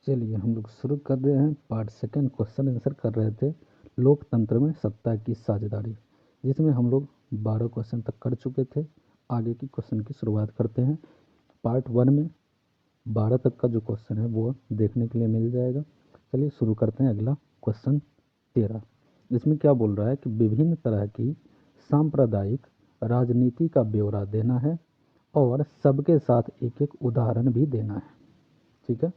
चलिए हम लोग शुरू कर रहे हैं। पार्ट सेकंड क्वेश्चन आंसर कर रहे थे लोकतंत्र में सत्ता की साझेदारी, जिसमें हम लोग 12 क्वेश्चन तक कर चुके थे। आगे की क्वेश्चन की शुरुआत करते हैं। पार्ट 1 में 12 तक का जो क्वेश्चन है वो देखने के लिए मिल जाएगा। चलिए शुरू करते हैं। अगला क्वेश्चन 13, इसमें क्या बोल रहा है कि विभिन्न तरह की सांप्रदायिक राजनीति का ब्यौरा देना है और सबके साथ एक एक उदाहरण भी देना है। ठीक है,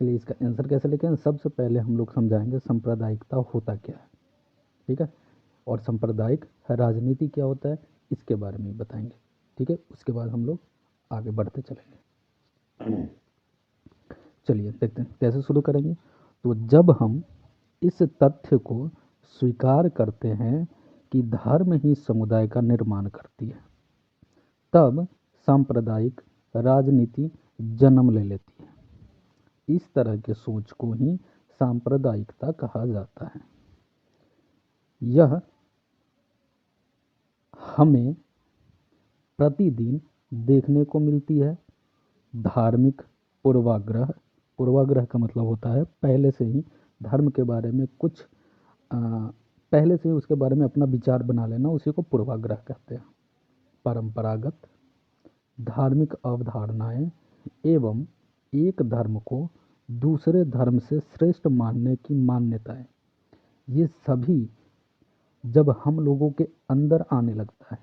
चलिए इसका आंसर कैसे लिखें। सबसे पहले हम लोग समझाएंगे सांप्रदायिकता होता क्या है, ठीक है, और सांप्रदायिक राजनीति क्या होता है इसके बारे में बताएंगे। ठीक है, उसके बाद हम लोग आगे बढ़ते चलेंगे। चलिए देखते हैं कैसे शुरू करेंगे। तो जब हम इस तथ्य को स्वीकार करते हैं कि धर्म ही समुदाय का निर्माण करती है, तब सांप्रदायिक राजनीति जन्म ले लेती है। इस तरह के सोच को ही सांप्रदायिकता कहा जाता है। यह हमें प्रतिदिन देखने को मिलती है। धार्मिक पूर्वाग्रह, पूर्वाग्रह का मतलब होता है पहले से ही धर्म के बारे में कुछ पहले से ही उसके बारे में अपना विचार बना लेना, उसी को पूर्वाग्रह कहते हैं। परंपरागत धार्मिक अवधारणाएं एवं एक धर्म को दूसरे धर्म से श्रेष्ठ मानने की मान्यताएं, ये सभी जब हम लोगों के अंदर आने लगता है,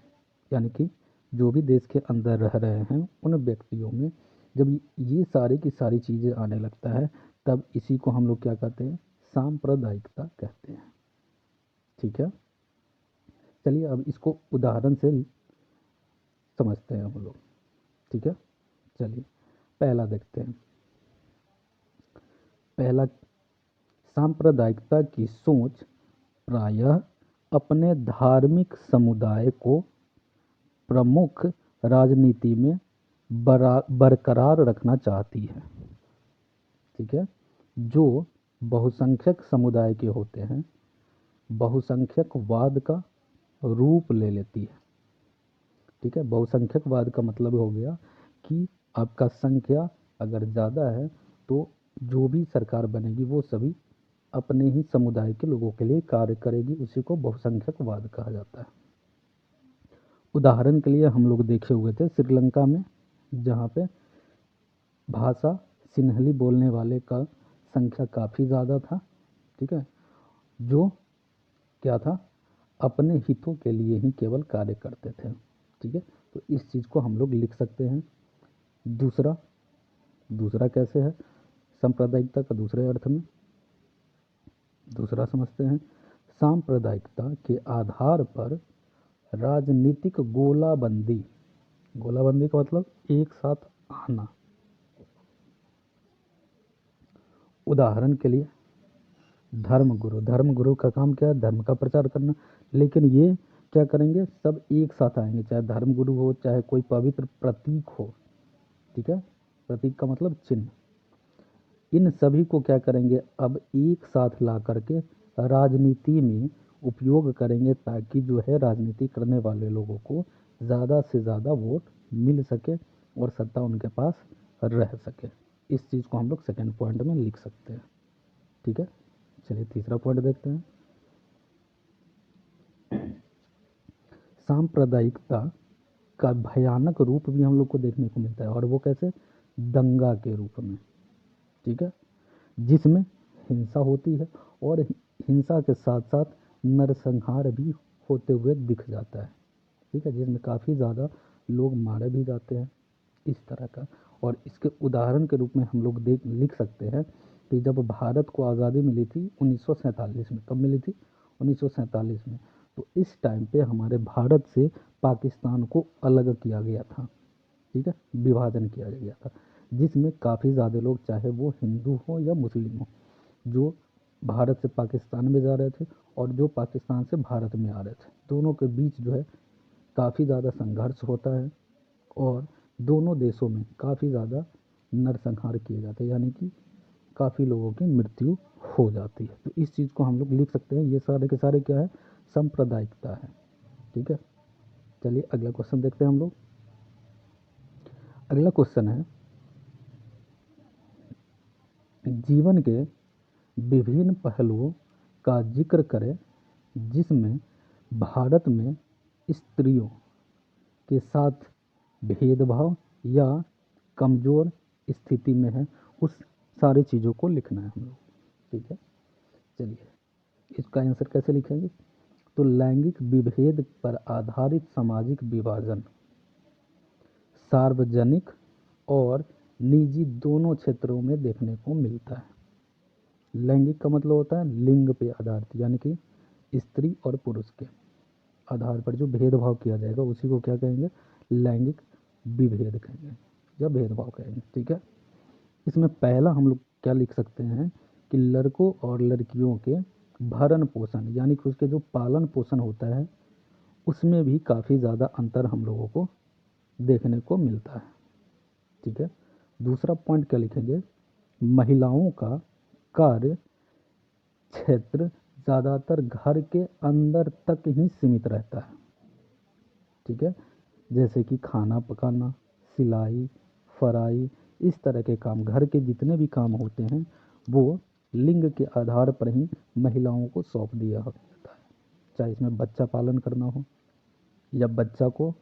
यानी कि जो भी देश के अंदर रह रहे हैं उन व्यक्तियों में जब ये सारी की सारी चीज़ें आने लगता है, तब इसी को हम लोग क्या कहते हैं, सांप्रदायिकता कहते हैं। ठीक है, चलिए अब इसको उदाहरण से समझते हैं हम लोग। ठीक है, चलिए पहला देखते हैं। पहला, सांप्रदायिकता की सोच प्रायः अपने धार्मिक समुदाय को प्रमुख राजनीति में बरकरार रखना चाहती है। ठीक है, जो बहुसंख्यक समुदाय के होते हैं, बहुसंख्यकवाद का रूप ले लेती है। ठीक है, बहुसंख्यकवाद का मतलब हो गया कि आपका संख्या अगर ज़्यादा है तो जो भी सरकार बनेगी वो सभी अपने ही समुदाय के लोगों के लिए कार्य करेगी, उसी को बहुसंख्यकवाद कहा जाता है। उदाहरण के लिए हम लोग देखे हुए थे श्रीलंका में, जहाँ पे भाषा सिन्हली बोलने वाले का संख्या काफ़ी ज़्यादा था। ठीक है, जो क्या था, अपने हितों के लिए ही केवल कार्य करते थे। ठीक है, तो इस चीज़ को हम लोग लिख सकते हैं। दूसरा, दूसरा कैसे है सांप्रदायिकता का दूसरे अर्थ में, दूसरा समझते हैं। सांप्रदायिकता के आधार पर राजनीतिक गोलाबंदी, गोलाबंदी का मतलब एक साथ आना। उदाहरण के लिए धर्मगुरु, धर्मगुरु का काम क्या है, धर्म का प्रचार करना, लेकिन ये क्या करेंगे, सब एक साथ आएंगे, चाहे धर्मगुरु हो चाहे कोई पवित्र प्रतीक हो। ठीक है, प्रतीक का मतलब चिन्ह, इन सभी को क्या करेंगे, अब एक साथ ला करके राजनीति में उपयोग करेंगे, ताकि जो है राजनीति करने वाले लोगों को ज़्यादा से ज़्यादा वोट मिल सके और सत्ता उनके पास रह सके। इस चीज़ को हम लोग सेकेंड पॉइंट में लिख सकते हैं। ठीक है, चलिए तीसरा पॉइंट देखते हैं। सांप्रदायिकता का भयानक रूप भी हम लोग को देखने को मिलता है, और वो कैसे, दंगा के रूप में। ठीक है, जिसमें हिंसा होती है और हिंसा के साथ साथ नरसंहार भी होते हुए दिख जाता है। ठीक है, जिसमें काफ़ी ज़्यादा लोग मारे भी जाते हैं, इस तरह का। और इसके उदाहरण के रूप में हम लोग लिख सकते हैं कि जब भारत को आज़ादी मिली थी 1947 में, कब मिली थी, 1947 में, तो इस टाइम पे हमारे भारत से पाकिस्तान को अलग किया गया था। ठीक है, विभाजन किया गया था, जिसमें काफ़ी ज़्यादा लोग, चाहे वो हिंदू हो या मुस्लिम हो, जो भारत से पाकिस्तान में जा रहे थे और जो पाकिस्तान से भारत में आ रहे थे, दोनों के बीच जो है काफ़ी ज़्यादा संघर्ष होता है और दोनों देशों में काफ़ी ज़्यादा नरसंहार किए जाते हैं, यानी कि काफ़ी लोगों की मृत्यु हो जाती है। तो इस चीज़ को हम लोग लिख सकते हैं, ये सारे के सारे क्या है, सांप्रदायिकता है। ठीक है, चलिए अगला क्वेश्चन देखते हैं हम लोग। अगला क्वेश्चन है जीवन के विभिन्न पहलुओं का जिक्र करें जिसमें भारत में स्त्रियों के साथ भेदभाव या कमज़ोर स्थिति में है, उस सारी चीज़ों को लिखना है हम लोग। ठीक है, चलिए इसका आंसर कैसे लिखेंगे? तो लैंगिक विभेद पर आधारित सामाजिक विभाजन सार्वजनिक और निजी दोनों क्षेत्रों में देखने को मिलता है। लैंगिक का मतलब होता है लिंग पे आधारित, यानी कि स्त्री और पुरुष के आधार पर जो भेदभाव किया जाएगा उसी को क्या कहेंगे? लैंगिक विभेद कहेंगे या भेदभाव कहेंगे। ठीक है, इसमें पहला हम लोग क्या लिख सकते हैं कि लड़कों और लड़कियों के भरण पोषण, यानी कि उसके जो पालन पोषण होता है उसमें भी काफ़ी ज़्यादा अंतर हम लोगों को देखने को मिलता है। ठीक है, दूसरा पॉइंट क्या लिखेंगे? महिलाओं का कार्य क्षेत्र ज़्यादातर घर के अंदर तक ही सीमित रहता है। ठीक है, जैसे कि खाना पकाना, सिलाई, फराई, इस तरह के काम, घर के जितने भी काम होते हैं वो लिंग के आधार पर ही महिलाओं को सौंप दिया जाता है। चाहे इसमें बच्चा पालन करना हो या बच्चा को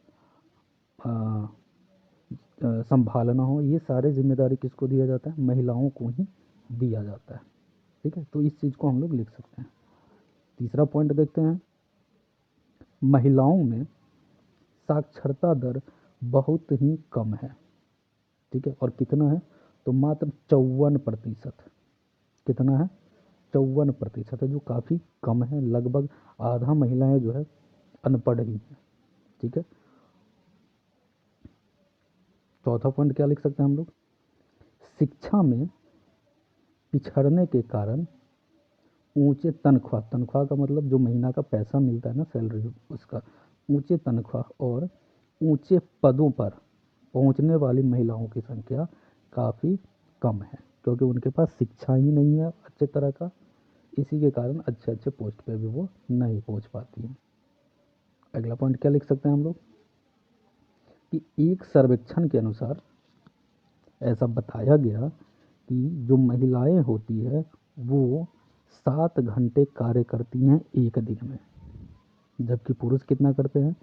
संभालना हो, ये सारे जिम्मेदारी किसको दिया जाता है? महिलाओं को ही दिया जाता है। ठीक है, तो इस चीज़ को हम लोग लिख सकते हैं। तीसरा पॉइंट देखते हैं, महिलाओं में साक्षरता दर बहुत ही कम है। ठीक है, और कितना है? तो मात्र 54%। कितना है? 54% है, जो काफ़ी कम है। लगभग आधा महिलाएं जो है अनपढ़ ही हैं। ठीक है, चौथा पॉइंट क्या लिख सकते हैं हम लोग? शिक्षा में पिछड़ने के कारण ऊंचे तनख्वाह, तनख्वाह का मतलब जो महीना का पैसा मिलता है ना, सैलरी, उसका ऊंचे तनख्वाह और ऊंचे पदों पर पहुंचने वाली महिलाओं की संख्या काफ़ी कम है, क्योंकि उनके पास शिक्षा ही नहीं है अच्छे तरह का। इसी के कारण अच्छे अच्छे पोस्ट पे भी वो नहीं पहुंच पाती हैं। अगला पॉइंट क्या लिख सकते हैं हम लोग कि एक सर्वेक्षण के अनुसार ऐसा बताया गया कि जो महिलाएं होती है वो 7 घंटे कार्य करती हैं एक दिन में, जबकि पुरुष कितना करते हैं?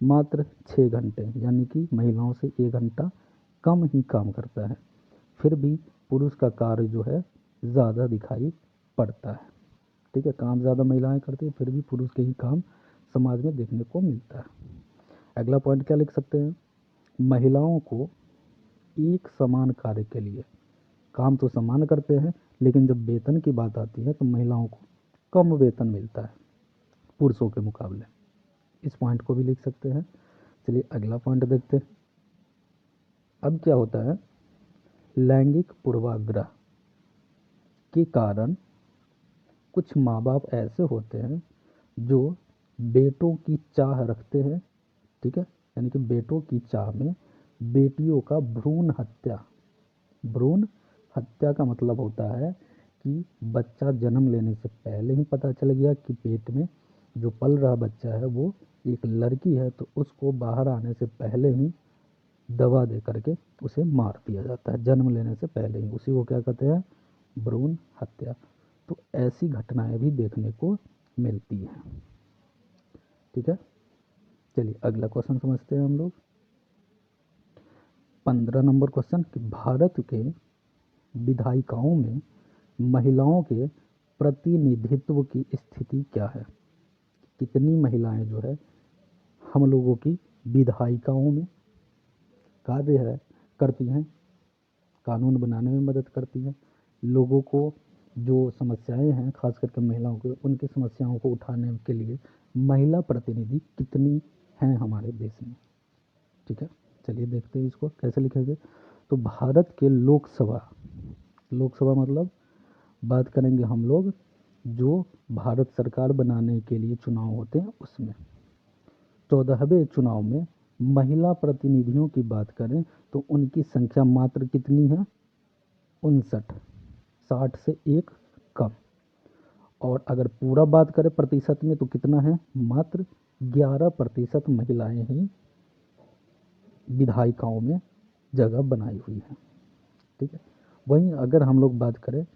मात्र 6 घंटे, यानी कि महिलाओं से 1 घंटा कम ही काम करता है। फिर भी पुरुष का कार्य जो है ज़्यादा दिखाई पड़ता है। ठीक है, काम ज़्यादा महिलाएं करती हैं, फिर भी पुरुष के ही काम समाज में देखने को मिलता है। अगला पॉइंट क्या लिख सकते हैं? महिलाओं को एक समान कार्य के लिए, काम तो समान करते हैं, लेकिन जब वेतन की बात आती है तो महिलाओं को कम वेतन मिलता है पुरुषों के मुकाबले। इस पॉइंट को भी लिख सकते हैं। चलिए अगला पॉइंट देखते हैं। अब क्या होता है? लैंगिक पूर्वाग्रह के कारण कुछ माँ बाप ऐसे होते हैं जो बेटों की चाह रखते हैं। ठीक है, यानी कि बेटों की चाह में बेटियों का भ्रूण हत्या, भ्रूण हत्या का मतलब होता है कि बच्चा जन्म लेने से पहले ही पता चल गया कि पेट में जो पल रहा बच्चा है वो एक लड़की है, तो उसको बाहर आने से पहले ही दवा दे करके उसे मार दिया जाता है, जन्म लेने से पहले ही। उसी को क्या कहते हैं? भ्रूण हत्या। तो ऐसी घटनाएं भी देखने को मिलती हैं। ठीक है, चलिए अगला क्वेश्चन समझते हैं हम लोग। 15 नंबर क्वेश्चन कि भारत के विधायिकाओं में महिलाओं के प्रतिनिधित्व की स्थिति क्या है? कितनी महिलाएं जो है हम लोगों की विधायिकाओं में कार्य है करती हैं, कानून बनाने में मदद करती हैं, लोगों को जो समस्याएं हैं खास करके महिलाओं के, उनकी समस्याओं को उठाने के लिए महिला प्रतिनिधि कितनी हैं हमारे देश में? ठीक है, चलिए देखते हैं इसको कैसे लिखेंगे। तो भारत के लोकसभा, लोकसभा मतलब बात करेंगे हम लोग जो भारत सरकार बनाने के लिए चुनाव होते हैं उसमें, 14वें चुनाव में महिला प्रतिनिधियों की बात करें तो उनकी संख्या मात्र कितनी है? 59, 60 से एक कम। और अगर पूरा बात करें प्रतिशत में तो कितना है? मात्र 11% महिलाएं ही विधायिकाओं में जगह बनाई हुई हैं। ठीक है, वहीं अगर हम लोग बात करें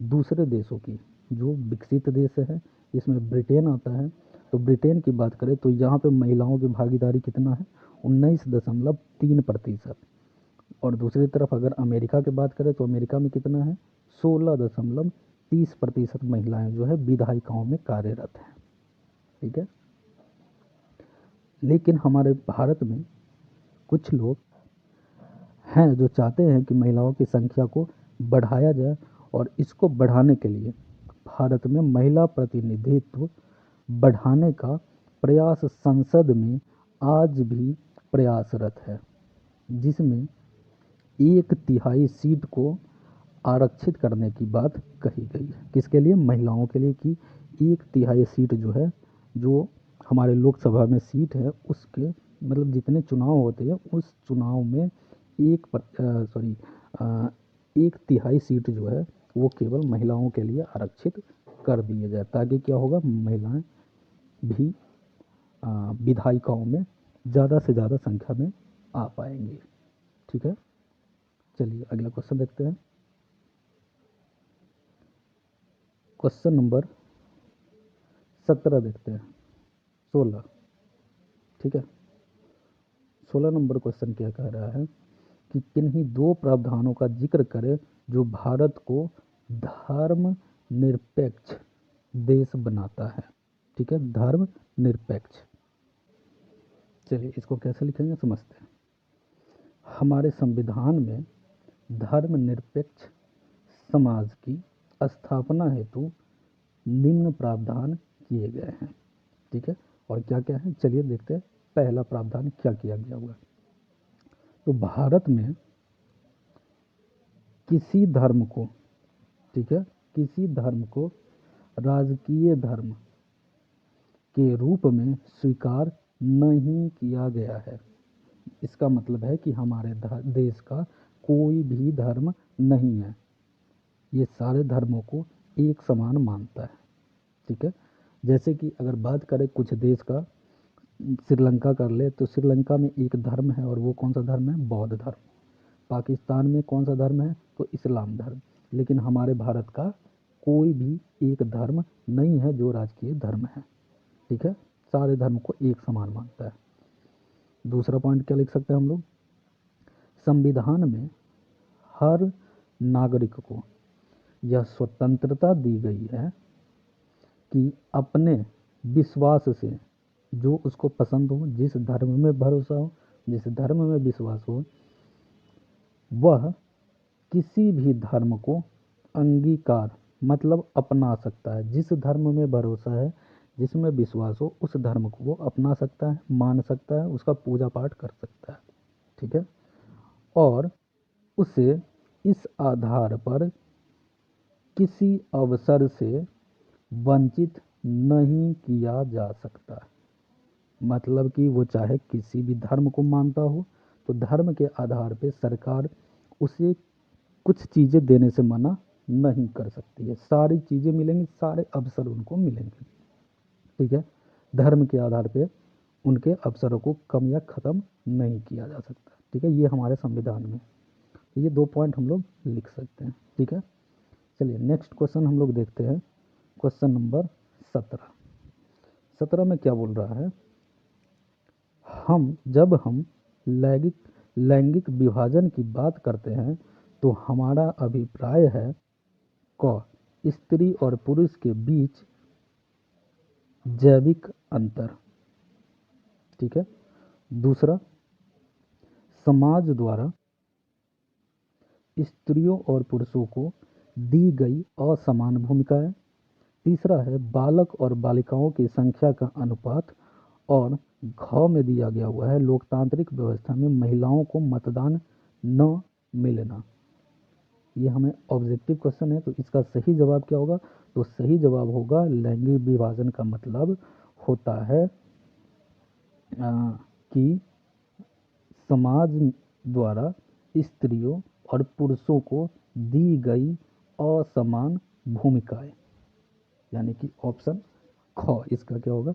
दूसरे देशों की, जो विकसित देश है, इसमें ब्रिटेन आता है, तो ब्रिटेन की बात करें तो यहाँ पे महिलाओं की भागीदारी कितना है, 19.3%। और दूसरी तरफ अगर अमेरिका की बात करें तो अमेरिका में कितना है, 16.30% महिलाएं जो है विधायिकाओं में कार्यरत हैं। ठीक है, लेकिन हमारे भारत में कुछ लोग हैं जो चाहते हैं कि महिलाओं की संख्या को बढ़ाया जाए, और इसको बढ़ाने के लिए भारत में महिला प्रतिनिधित्व बढ़ाने का प्रयास संसद में आज भी प्रयासरत है, जिसमें 1/3 सीट को आरक्षित करने की बात कही गई है। किसके लिए, महिलाओं के लिए, कि 1/3 सीट जो है, जो हमारे लोकसभा में सीट है उसके मतलब जितने चुनाव होते हैं उस चुनाव में 1/3 सीट जो है वो केवल महिलाओं के लिए आरक्षित कर दिए जाए, ताकि क्या होगा, महिलाएं भी विधायिकाओं में ज़्यादा से ज़्यादा संख्या में आ पाएंगी। ठीक है, चलिए अगला क्वेश्चन देखते हैं। क्वेश्चन नंबर 17 देखते हैं, 16। ठीक है, 16 नंबर क्वेश्चन क्या कह रहा है कि किन्हीं 2 प्रावधानों का जिक्र करें जो भारत को धर्मनिरपेक्ष देश बनाता है। ठीक है, धर्मनिरपेक्ष। चलिए इसको कैसे लिखेंगे समझते हैं। हमारे संविधान में धर्मनिरपेक्ष समाज की स्थापना हेतु निम्न प्रावधान किए गए हैं। ठीक है, और क्या क्या है, चलिए देखते हैं पहला प्रावधान क्या किया गया हुआ। तो भारत में किसी धर्म को, ठीक है, किसी धर्म को राजकीय धर्म के रूप में स्वीकार नहीं किया गया है। इसका मतलब है कि हमारे देश का कोई भी धर्म नहीं है, ये सारे धर्मों को एक समान मानता है। ठीक है, जैसे कि अगर बात करें कुछ देश का, श्रीलंका कर ले तो श्रीलंका में एक धर्म है, और वो कौन सा धर्म है, बौद्ध धर्म। पाकिस्तान में कौन सा धर्म है, तो इस्लाम धर्म। लेकिन हमारे भारत का कोई भी एक धर्म नहीं है जो राजकीय धर्म है। ठीक है, सारे धर्म को एक समान मानता है। दूसरा पॉइंट क्या लिख सकते हैं हम लोग, संविधान में हर नागरिक को यह स्वतंत्रता दी गई है कि अपने विश्वास से, जो उसको पसंद हो, जिस धर्म में भरोसा हो, जिस धर्म में विश्वास हो, वह किसी भी धर्म को अंगीकार मतलब अपना सकता है। जिस धर्म में भरोसा है, जिसमें विश्वास हो, उस धर्म को वो अपना सकता है, मान सकता है, उसका पूजा पाठ कर सकता है। ठीक है, और उसे इस आधार पर किसी अवसर से वंचित नहीं किया जा सकता। मतलब कि वो चाहे किसी भी धर्म को मानता हो, तो धर्म के आधार पे सरकार उसे कुछ चीज़ें देने से मना नहीं कर सकती है। सारी चीज़ें मिलेंगी, सारे अवसर उनको मिलेंगे। ठीक है, धर्म के आधार पे उनके अवसरों को कम या ख़त्म नहीं किया जा सकता। ठीक है, ये हमारे संविधान में, ये 2 पॉइंट हम लोग लिख सकते हैं। ठीक है, चलिए नेक्स्ट क्वेश्चन हम लोग देखते हैं। Question number 17। 17 में क्या बोल रहा है, जब हम लैंगिक लैंगिक विभाजन की बात करते हैं तो हमारा अभिप्राय है क स्त्री और पुरुष के बीच जैविक अंतर। ठीक है, दूसरा, समाज द्वारा स्त्रियों और पुरुषों को दी गई असमान भूमिकाएं। तीसरा है बालक और बालिकाओं की संख्या का अनुपात। और घ में दिया गया हुआ है लोकतांत्रिक व्यवस्था में महिलाओं को मतदान न मिलना। ये हमें ऑब्जेक्टिव क्वेश्चन है, तो इसका सही जवाब क्या होगा, तो सही जवाब होगा लैंगिक विभाजन का मतलब होता है कि समाज द्वारा स्त्रियों और पुरुषों को दी गई असमान भूमिकाएं, यानी कि ऑप्शन ख इसका क्या होगा,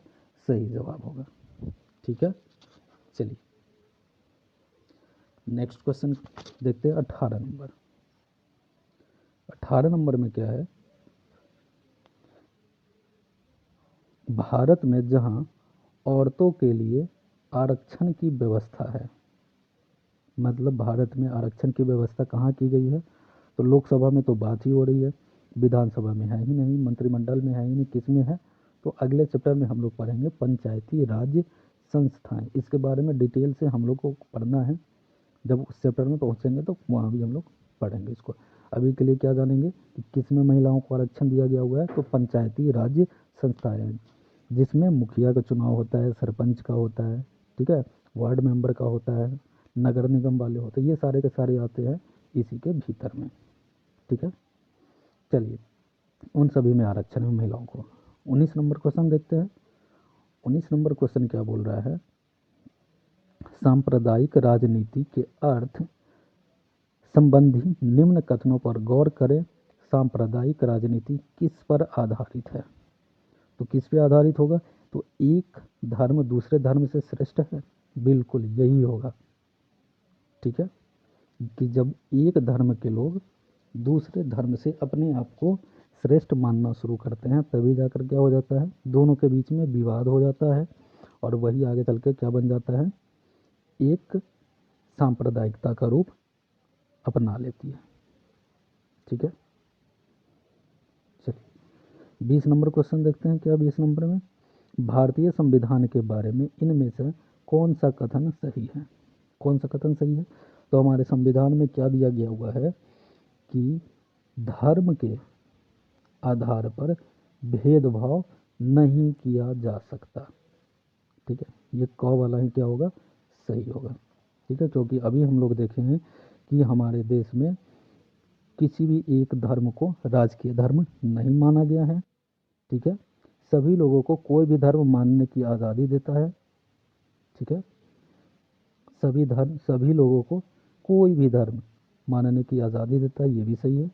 सही जवाब होगा। ठीक है, चलिए नेक्स्ट क्वेश्चन देखते हैं 18 नंबर। 18 नंबर में क्या है, भारत में जहां औरतों के लिए आरक्षण की व्यवस्था है, मतलब भारत में आरक्षण की व्यवस्था कहाँ की गई है, तो लोकसभा में तो बात ही हो रही है, विधानसभा में है ही नहीं, मंत्रिमंडल में है ही नहीं, किस में है, तो अगले चैप्टर में हम लोग पढ़ेंगे पंचायती राज संस्थाएं। इसके बारे में डिटेल से हम लोग को पढ़ना है, जब उस चैप्टर में पहुँचेंगे तो वहाँ भी हम लोग पढ़ेंगे इसको। अभी के लिए क्या जानेंगे कि किस में महिलाओं को आरक्षण दिया गया हुआ है, तो पंचायती राज संस्थाएं, जिसमें मुखिया का चुनाव होता है, सरपंच का होता है, ठीक है, वार्ड मेंबर का होता है, नगर निगम वाले होते हैं, ये सारे के सारे आते हैं इसी के भीतर में, ठीक है। चलिए, उन सभी में आरक्षण है महिलाओं को। 19 नंबर क्वेश्चन देखते हैं। 19 नंबर क्वेश्चन क्या बोल रहा है, सांप्रदायिक राजनीति के अर्थ संबंधी निम्न कथनों पर गौर करें। सांप्रदायिक राजनीति किस पर आधारित है, तो किस पे आधारित होगा, तो एक धर्म दूसरे धर्म से श्रेष्ठ है, बिल्कुल यही होगा, ठीक है, कि जब एक धर्म के लोग दूसरे धर्म से अपने आप को श्रेष्ठ मानना शुरू करते हैं, तभी जाकर क्या हो जाता है, दोनों के बीच में विवाद हो जाता है, और वही आगे चल के क्या बन जाता है, एक सांप्रदायिकता का रूप अपना लेती है, ठीक है। चलिए, 20 नंबर क्वेश्चन देखते हैं। क्या 20 नंबर में, भारतीय संविधान के बारे में इनमें से कौन सा कथन सही है, कौन सा कथन सही है, तो हमारे संविधान में क्या दिया गया हुआ है कि धर्म के आधार पर भेदभाव नहीं किया जा सकता, ठीक है, ये क वाला ही क्या होगा, सही होगा, ठीक है, क्योंकि अभी हम लोग देखे हैं कि हमारे देश में किसी भी एक धर्म को राजकीय धर्म नहीं माना गया है, ठीक है, सभी लोगों को कोई भी धर्म मानने की आज़ादी देता है, ठीक है, सभी लोगों को कोई भी धर्म मानने की आज़ादी देता है, ये भी सही है,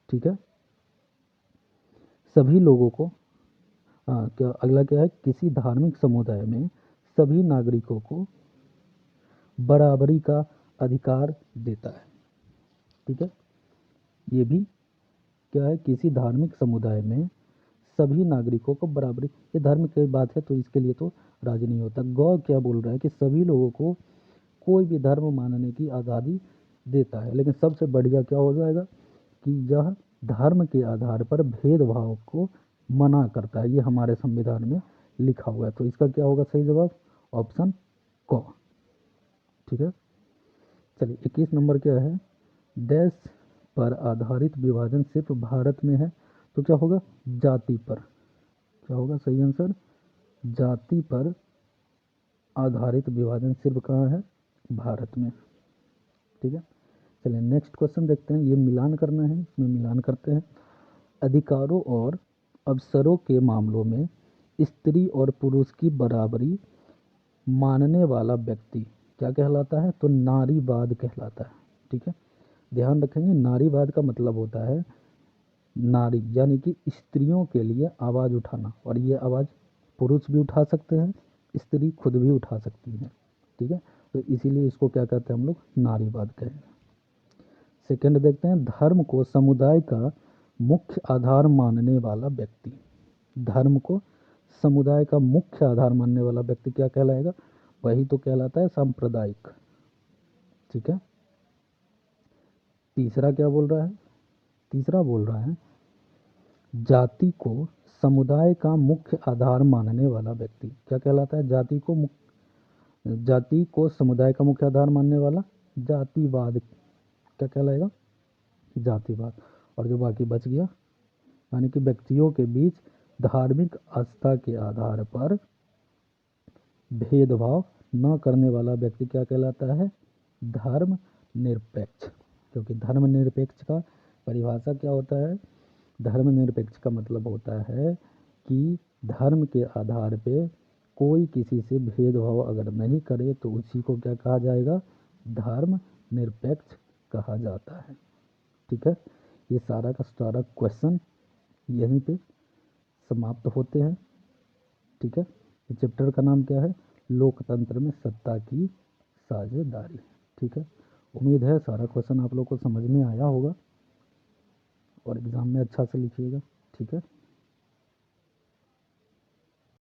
ठीक है, सभी लोगों को, हाँ, क्या अगला क्या है, किसी धार्मिक समुदाय में सभी नागरिकों को बराबरी का अधिकार देता है, ठीक है, ये भी क्या है, किसी धार्मिक समुदाय में सभी नागरिकों को बराबरी, ये धर्म की बात है तो इसके लिए तो राज नहीं होता। गौ क्या बोल रहा है कि सभी लोगों को कोई भी धर्म मानने की आज़ादी देता है, लेकिन सबसे बढ़िया क्या हो जाएगा कि यह धर्म के आधार पर भेदभाव को मना करता है, ये हमारे संविधान में लिखा हुआ है, तो इसका क्या होगा सही जवाब, ऑप्शन क, ठीक है। चलिए, 21 नंबर क्या है, देश पर आधारित विभाजन सिर्फ भारत में है, तो क्या होगा, जाति पर, क्या होगा सही आंसर, जाति पर आधारित विभाजन सिर्फ कहाँ है, भारत में, ठीक है। चलिए, नेक्स्ट क्वेश्चन देखते हैं, ये मिलान करना है, इसमें मिलान करते हैं। अधिकारों और अवसरों के मामलों में स्त्री और पुरुष की बराबरी मानने वाला व्यक्ति क्या कहलाता है, तो नारीवाद कहलाता है, ठीक है, ध्यान रखेंगे, नारीवाद का मतलब होता है नारी यानी कि स्त्रियों के लिए आवाज़ उठाना, और ये आवाज़ पुरुष भी उठा सकते हैं, स्त्री खुद भी उठा सकती है, ठीक है, तो इसीलिए इसको क्या कहते हैं हम लोग, नारीवाद कहेंगे। सेकंड देखते हैं, धर्म को समुदाय का मुख्य आधार मानने वाला व्यक्ति, धर्म को समुदाय का मुख्य आधार मानने वाला व्यक्ति क्या कहलाएगा, वही तो कहलाता है सांप्रदायिक, ठीक है। तीसरा क्या बोल रहा है, तीसरा बोल रहा है जाति को समुदाय का मुख्य आधार मानने वाला व्यक्ति क्या कहलाता है, जाति को समुदाय का मुख्य आधार मानने वाला जातिवाद क्या कहलाएगा, जातिवाद, और जो बाकी बच गया यानी कि व्यक्तियों के बीच धार्मिक आस्था के आधार पर भेदभाव न करने वाला व्यक्ति क्या कहलाता है, धर्म निरपेक्ष, क्योंकि धर्म निरपेक्ष का परिभाषा क्या होता है, धर्मनिरपेक्ष का मतलब होता है कि धर्म के आधार पे कोई किसी से भेदभाव अगर नहीं करे तो उसी को क्या कहा जाएगा, धर्म निरपेक्ष कहा जाता है, ठीक है। ये सारा का सारा क्वेश्चन यहीं पे समाप्त होते हैं, ठीक है। इस चैप्टर का नाम क्या है, लोकतंत्र में सत्ता की साझेदारी, ठीक है। उम्मीद है सारा क्वेश्चन आप लोग को समझ में आया होगा, और एग्ज़ाम में अच्छा से लिखिएगा। ठीक है।